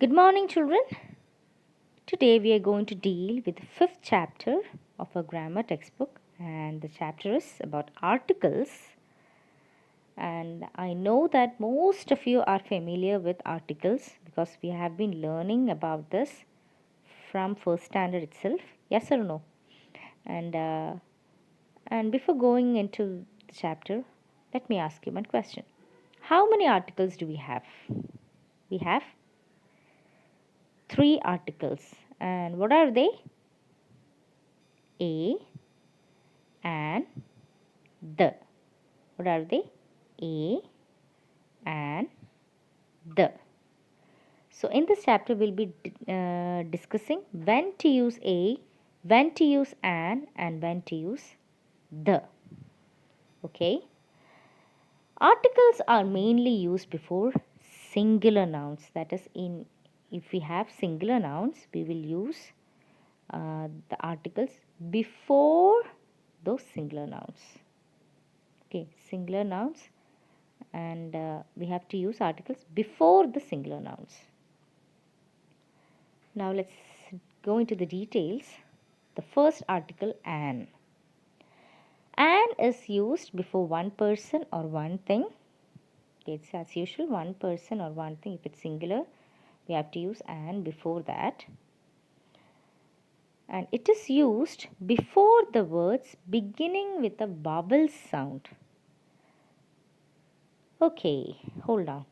Good morning, children. Today we are going to deal with the fifth chapter of our grammar textbook, and the chapter is about articles. And I know that most of you are familiar with articles because we have been learning about this from first standard itself. Yes or no? And and before going into the chapter, let me ask you one question. How many articles do we have? We have three articles. And what are they? A and the. What are they? A and the. So in this chapter we'll be discussing when to use a, when to use an, and when to use the. Okay. Articles are mainly used before singular nouns. That is, if we have singular nouns, we will use the articles before those singular nouns. Okay, singular nouns, and we have to use articles before the singular nouns. Now let's go into the details. The first article, an. An is used before one person or one thing. Okay, it's as usual, one person or one thing. If it's singular, we have to use an before that. And it is used before the words beginning with a vowel sound. Okay, hold on.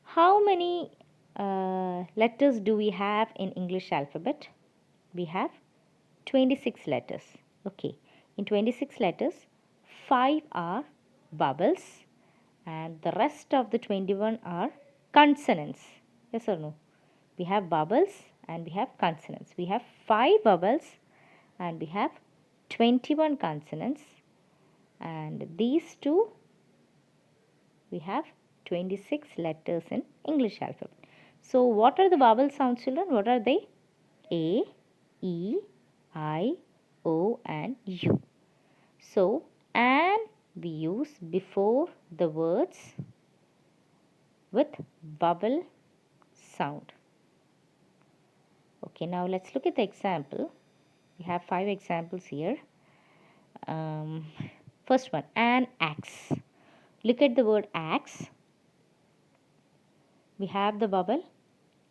How many letters do we have in English alphabet? We have 26 letters. Okay, in 26 letters, 5 are vowels and the rest of the 21 are consonants. Yes or no? We have vowels and we have consonants. We have 5 vowels and we have 21 consonants, and these two we have 26 letters in English alphabet. So what are the vowel sounds, children? What are they? A, E, I, O and U. So and we use before the words with vowel sound. Okay, now let's look at the example. We have 5 examples here. First one, an axe. Look at the word axe. We have the vowel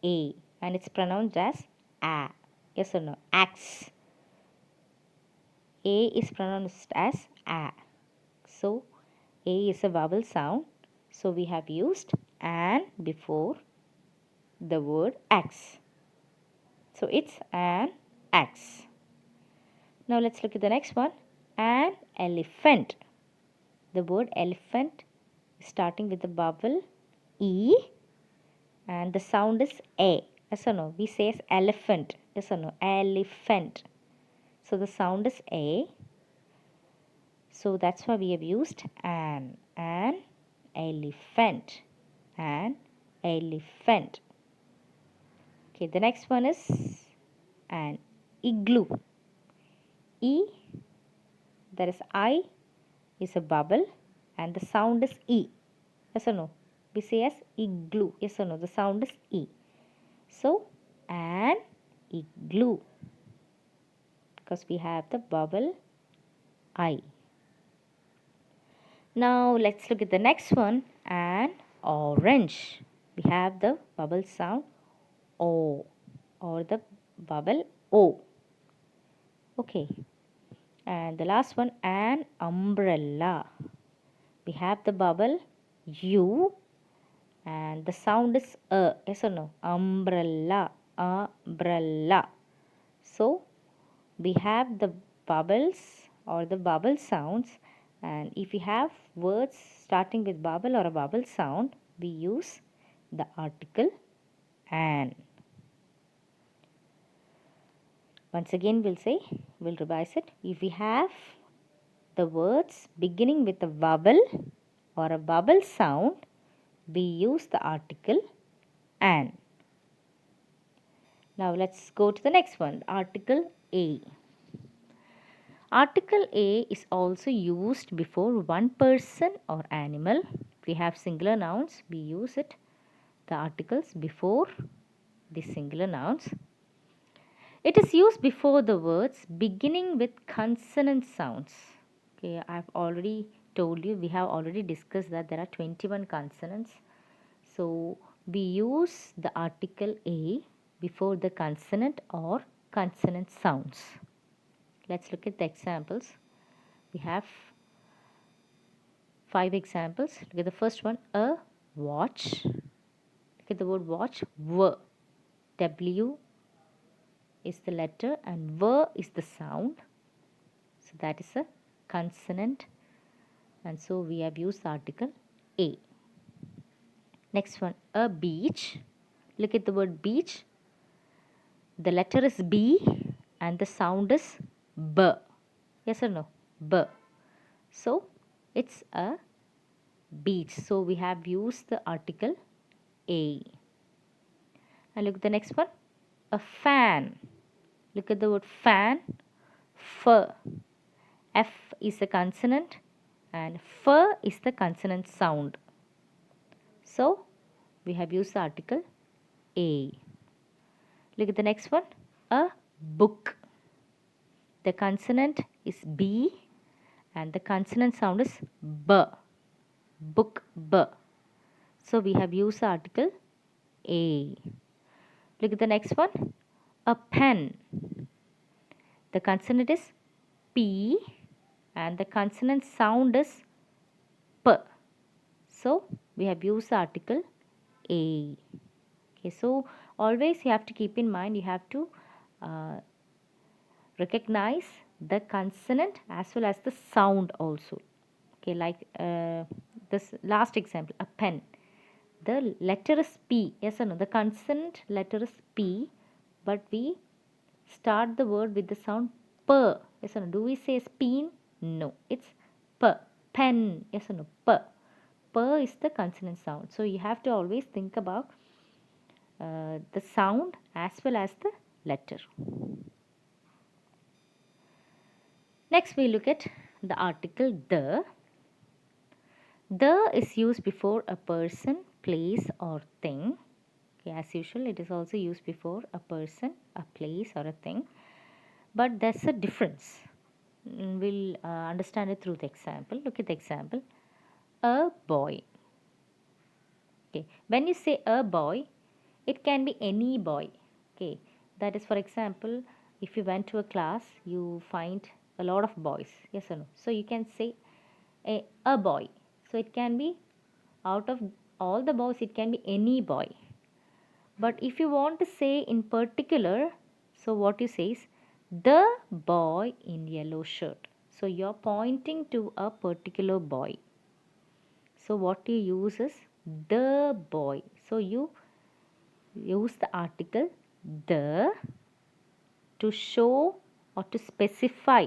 A and it's pronounced as A. Yes or no? Axe. A is pronounced as A. So A is a vowel sound. So we have used an before the word axe. So it's an axe. Now let's look at the next one. An elephant. The word elephant is starting with the vowel E and the sound is A. Yes or no? We say as elephant. Yes or no? Elephant. So the sound is A. So that's why we have used an elephant. An elephant. Okay, the next one is an igloo. E, that is I, is a vowel and the sound is E. Yes or no? We say as igloo. Yes or no? The sound is E. So, an igloo. Because we have the vowel I. Now, let's look at the next one. An orange. We have the vowel sound O or the vowel O. Okay. And the last one, an umbrella. We have the vowel U and the sound is A. Yes or no? Umbrella. Umbrella. So, we have the vowels or the vowel sounds, and if we have words starting with vowel or a vowel sound, we use the article an. Once again we'll revise it. If we have the words beginning with a vowel or a vowel sound, we use the article an. Now let's go to the next one, article A. Article A is also used before one person or animal. If we have singular nouns, we use it, the articles before the singular nouns. It is used before the words beginning with consonant sounds. Okay, I've already told you, we have already discussed that there are 21 consonants. So we use the article A before the consonant or consonant sounds. Let's look at the examples. We have 5 examples. Look at the first one, a watch. Look at the word watch, W is the letter and V is the sound. So that is a consonant, and so we have used the article A. Next one, a beach. Look at the word beach. The letter is B and the sound is B. Yes or no? B. So it's a beach. So we have used the article A. And look at the next one, a fan. Look at the word fan, F. F is the consonant and F is the consonant sound. So we have used the article A. Look at the next one, a book. The consonant is B and the consonant sound is B. Book, B. So we have used the article A. Look at the next one, a pen. The consonant is P and the consonant sound is P. So we have used the article A. Okay, so always you have to keep in mind, you have to recognize the consonant as well as the sound also. Okay, like this last example, a pen. The letter is P. Yes or no? The consonant letter is P, but we start the word with the sound P. Yes or no? Do we say speen? No, it's P. Pen. Yes or no? P. P is the consonant sound. So you have to always think about the sound as well as the letter. Next we look at the article the. The is used before a person, place or thing. Okay, as usual it is also used before a person, a place or a thing. But there's a difference. We'll understand it through the example. Look at the example. A boy. Okay, when you say a boy, it can be any boy. Okay, that is, for example, if you went to a class, you find a lot of boys. Yes or no? So you can say a boy. So it can be out of all the boys, it can be any boy. But if you want to say in particular, so what you say is the boy in yellow shirt. So you're pointing to a particular boy. So what you use is the boy. So you use the article the to show or to specify,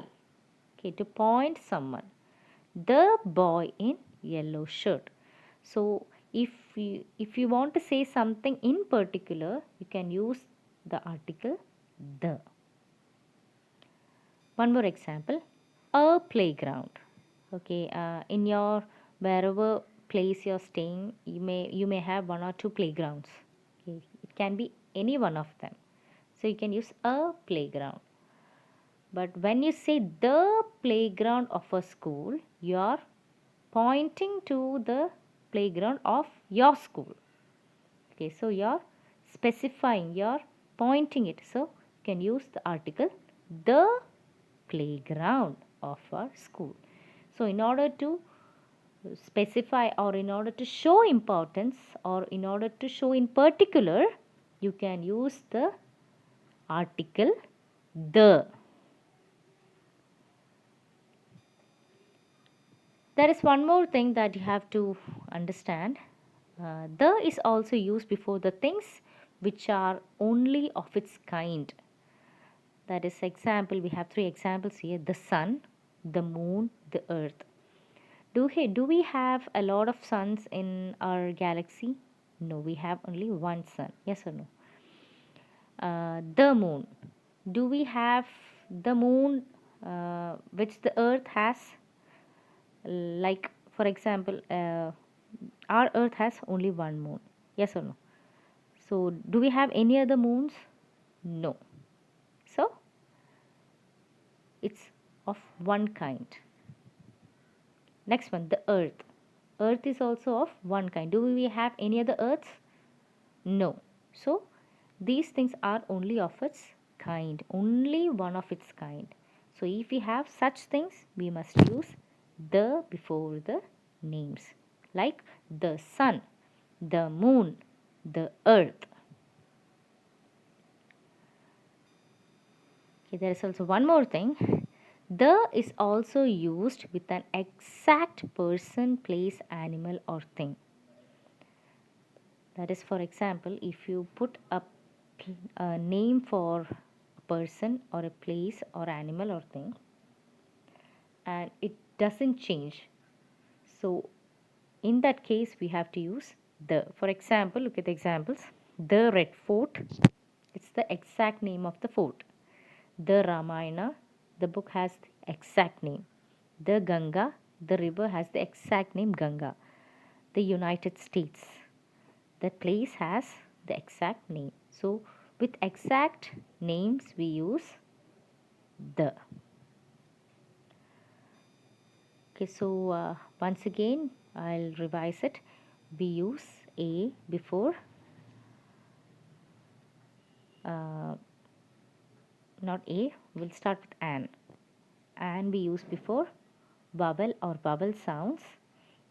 okay, to point someone. The boy in yellow shirt. So if you want to say something in particular, you can use the article the. One more example, a playground. Okay, in your wherever place you're staying, you may have one or two playgrounds. Okay, it can be any one of them. So you can use a playground. But when you say the playground of a school, you are pointing to the playground of your school. Okay, so you're specifying, you're pointing it. So you can use the article the playground of our school. So in order to specify or in order to show importance or in order to show in particular, you can use the article the. There is one more thing that you have to understand. The is also used before the things which are only of its kind. That is, example, we have 3 examples here, the sun, the moon, the earth. Do we have a lot of suns in our galaxy? No, we have only one sun. Yes or no? The moon. Do we have the moon which the earth has? Like, for example, our earth has only one moon. Yes or no? So do we have any other moons? No. So it's of one kind. Next one, the earth. Earth is also of one kind. Do we have any other earths? No. So these things are only of its kind, only one of its kind. So if we have such things, we must use the before the names, like the sun, the moon, the earth. Okay, there is also one more thing. The is also used with an exact person, place, animal, or thing. That is, for example, if you put a name for a person or a place or animal or thing, and it doesn't change, so in that case we have to use the. For example, look at the examples. The Red Fort, it's the exact name of the fort. The Ramayana, the book has the exact name. The Ganga, the river has the exact name Ganga. The United States, the place has the exact name. So with exact names we use the. Okay, so once again I'll revise it. We use a before uh, not a, we'll start with an. And we use before vowel or vowel sounds.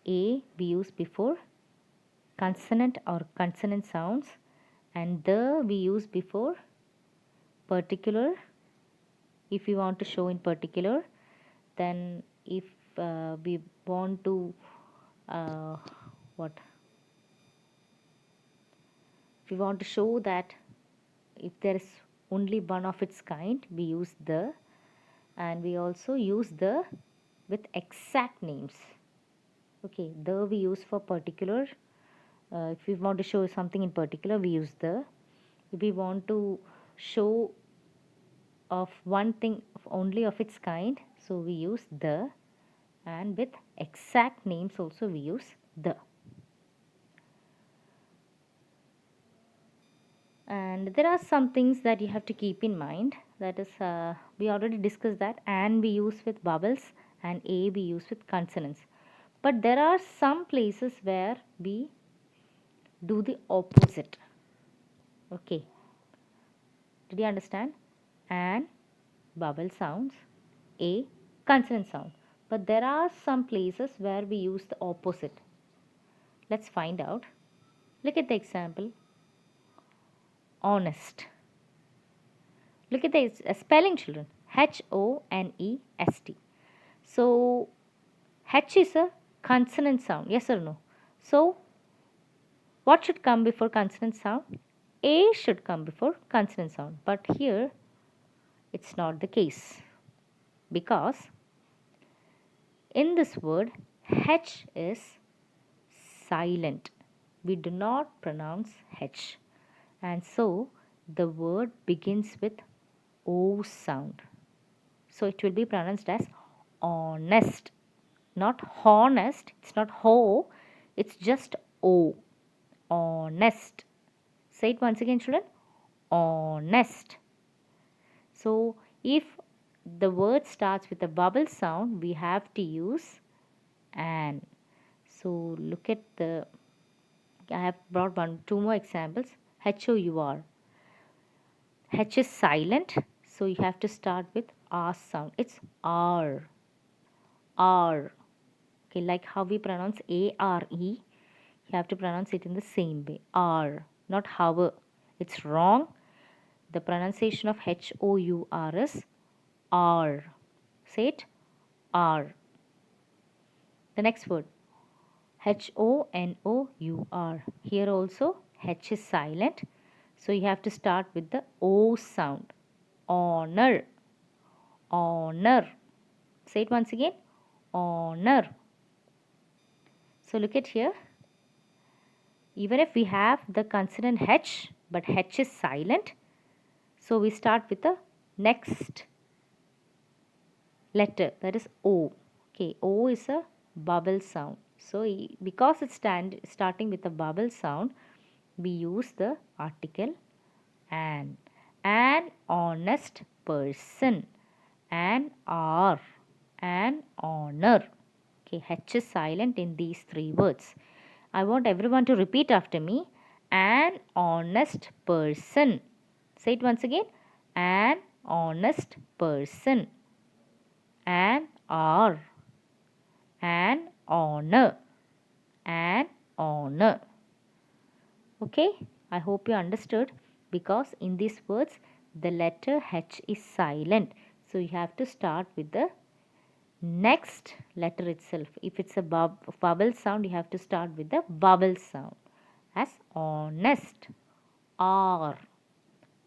A we use before consonant or consonant sounds, and the we use before particular if we want to show in particular. Then if we want to uh, what if we want to show that if there is only one of its kind, we use the. And we also use the with exact names. Okay, the we use for particular. If we want to show something in particular, we use the. If we want to show of one thing only of its kind, so we use the. And with exact names also we use the. And there are some things that you have to keep in mind. That is, we already discussed that and we use with vowels and a we use with consonants. But there are some places where we do the opposite. Okay, did you understand? And vowel sounds, a consonant sound. But there are some places where we use the opposite. Let's find out. Look at the example. Honest. Look at the spelling, children. Honest. So H is a consonant sound. Yes or no? So what should come before consonant sound? A should come before consonant sound. But here it's not the case, because in this word H is silent. We do not pronounce H. And so the word begins with O sound. So it will be pronounced as honest, not honest. It's not ho, it's just O. Honest. Say it once again, children. Honest. So if the word starts with a vowel sound, we have to use an. So look at the, I have brought two more examples. HOUR. H is silent, so you have to start with R sound. It's R. R. Okay, like how we pronounce ARE, you have to pronounce it in the same way. R, not hour. It's wrong. The pronunciation of HOUR is R. Say it. R. The next word. HONOUR. Here also H is silent. So you have to start with the O sound. Honor. Honor. Say it once again. Honor. So look at here. Even if we have the consonant H, but H is silent, so we start with the next letter, that is O. Okay, O is a vowel sound. So because it's starting with a vowel sound, we use the article an honest person, an hour, an honor. Okay, H is silent in these three words. I want everyone to repeat after me. An honest person. Say it once again. An honest person. An hour. An honor. An honor. Okay, I hope you understood, because in these words the letter H is silent. So you have to start with the next letter itself. If it's a vowel sound, you have to start with the vowel sound, as honest, or,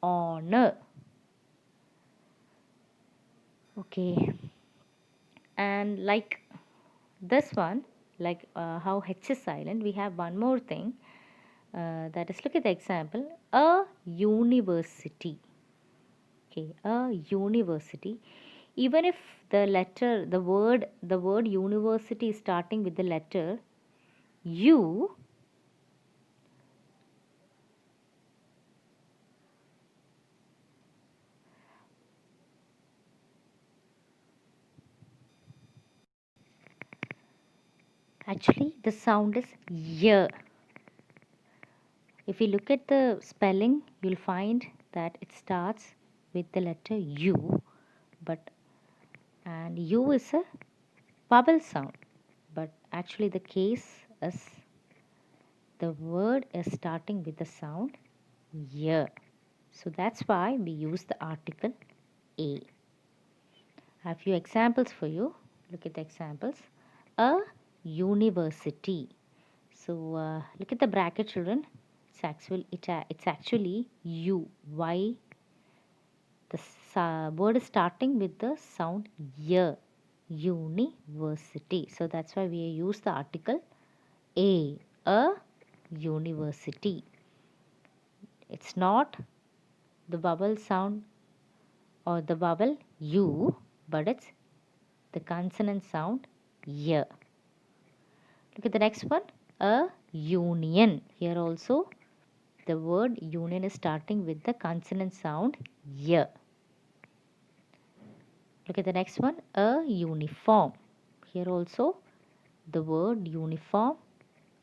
honor. Okay, and like this one, like how H is silent, we have one more thing. That is, look at the example, a university. Okay, a university. Even if the word university is starting with the letter U, actually the sound is Y. If you look at the spelling, you'll find that it starts with the letter U, but and U is a vowel sound, but actually the case is the word is starting with the sound Y. So that's why we use the article A. I have few examples for you. Look at the examples. A university. So look at the bracket, children. It's actually U. Why? The word is starting with the sound Y. University. So that's why we use the article A. A university. It's not the vowel sound or the vowel U, but it's the consonant sound Y. Look at the next one, a union. Here also the word union is starting with the consonant sound Y. Look at the next one, a uniform. Here also the word uniform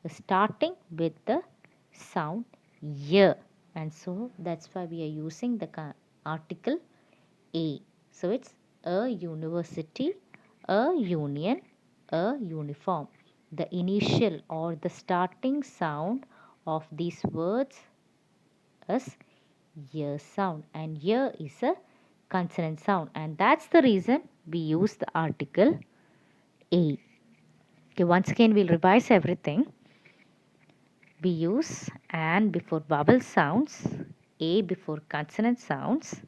is starting with the sound Y. And so that's why we are using the article A. So it's a university, a union, a uniform. The initial or the starting sound of these words is Y sound, and Y is a consonant sound, and that's the reason we use the article A. Okay, once again we'll revise everything. We use an before vowel sounds, A before consonant sounds,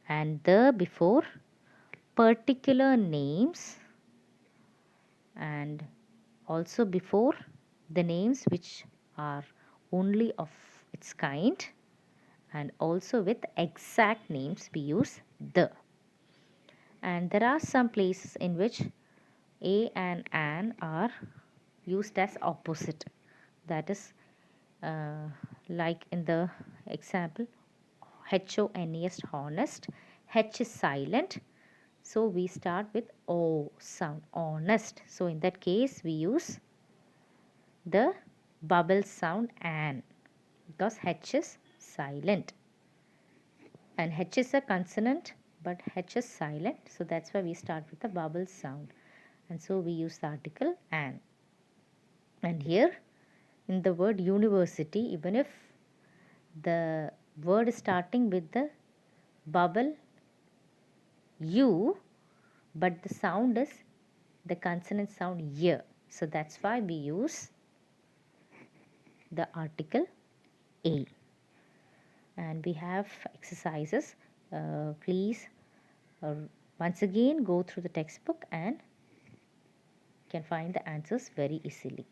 and the before particular names, and also before the names which are only of its kind, and also with exact names we use the. And there are some places in which a and an are used as opposite. That is like in the example HONEST, honest. H is silent, so we start with O sound, honest. So in that case we use the vowel sound an, because H is silent, and H is a consonant but H is silent, so that's why we start with the vowel sound, and so we use the article an. And here in the word university, even if the word is starting with the vowel U, but the sound is the consonant sound Y, so that's why we use the article A. And we have exercises. Please once again go through the textbook and can find the answers very easily.